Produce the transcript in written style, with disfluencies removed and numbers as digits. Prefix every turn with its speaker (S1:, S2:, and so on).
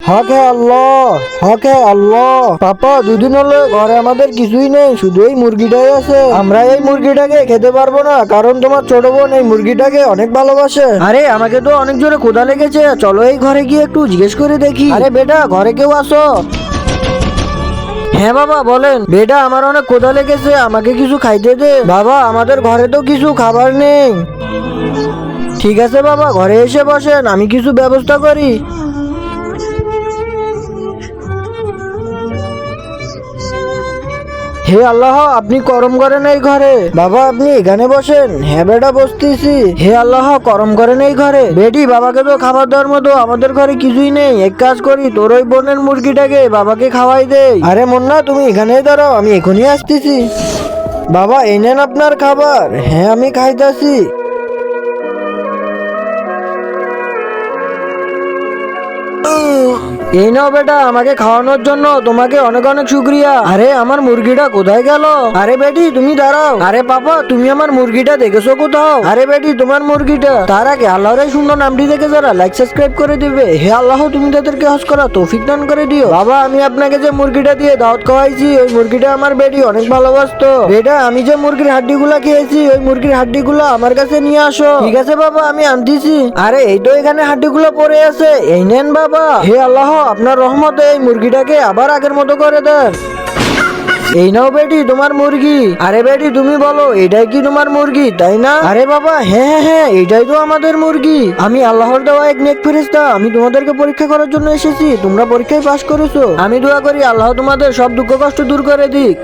S1: হক হে আল্লাহ, হক হে আল্লাহ। পাপা, দুদিন হলো ঘরে আমাদের কিছুই নেই, শুধু এই মুরগিটাই আছে। আমরা এই মুরগিটাকে খেতে পারবো না, কারণ তোমার ছোট বোন এই মুরগিটাকে অনেক ভালোবাসে। আরে আমাকে তো অনেক জোরে ক্ষুধা লেগেছে, চলো এই ঘরে গিয়ে একটু জিজ্ঞেস করে দেখি। আরে বেটা, ঘরে কেউ আসো? হ্যাঁ বাবা বলেন। বেটা, আমার অনেক ক্ষুধা লেগেছে, আমাকে কিছু খাইতে দে। বাবা, আমাদের ঘরে তো কিছু খাবার নেই। ঠিক আছে বাবা, ঘরে এসে বসেন, আমি কিছু ব্যবস্থা করি। হে আল্লাহ, আপনি করম করেন এই ঘরে। বাবা, আপনি এখানে বসেন। হ্যাঁ বেটা, বসতেছি। হে আল্লাহ, করম করেন এই ঘরে। বেটি, বাবাকে তো খাবার দেওয়ার মতো আমাদের ঘরে কিছুই নেই। এক কাজ করি, তোর ওই বোনের মুরগিটাকে বাবাকে খাওয়াই দে। আরে মুন্না, তুমি এখানেই দাঁড়াও, আমি এখনই আসতেছি। বাবা, এই নেন আপনার খাবার। হ্যাঁ, আমি খাইতাছি। এই নাও বেটা, আমাকে খাওয়ানোর জন্য তোমাকে অনেক অনেক শুক্রিয়া। আরে আমার মুরগিটা কোথায় গেল? আরে বেটি, তুমি দাঁড়াও। আরে পাপা, তুমি আমার মুরগিটা দেখেছো কোথাও? আরে বেটি, তোমার মুরগিটা। তার আগে আল্লাহর এই সুন্দর নামটি দেখে যারা লাইক সাবস্ক্রাইব করে দিবে, হে আল্লাহ তুমি তাদেরকে হজ করা তৌফিক দান করে দিও। বাবা, আমি আপনাকে যে মুরগিটা দিয়ে দাওয়াত খাওয়াইছি, ওই মুরগিটা আমার বেটি অনেক ভালোবাসতো। বেটা, আমি যে মুরগির হাড্ডিগুলা খেয়েছি, ওই মুরগির হাড্ডিগুলো আমার কাছে নিয়ে আসো। ঠিক আছে বাবা, আমি আনতেছি। আরে এই তো এখানে হাড্ডিগুলো পড়ে আছে, এই নেন বাবা। হে আল্লাহ, আপনার রহমতে এই মুরগিটাকে আবার আগের মতো করে দেন। এই নাও বেটি, তোমার মুরগি। আরে বেটি, তুমি বলো এটাই কি তোমার মুরগি, তাই না? আরে বাবা, হ্যাঁ হ্যাঁ হ্যাঁ, এটাই তো আমাদের মুরগি। আমি আল্লাহর দেওয়া এক নেক ফেরেশতা। আমি তোমাদেরকে পরীক্ষা করার জন্য এসেছি, তোমরা পরীক্ষায় পাশ করেছো। আমি দোয়া করি আল্লাহ তোমাদের সব দুঃখ কষ্ট দূর করে দিক।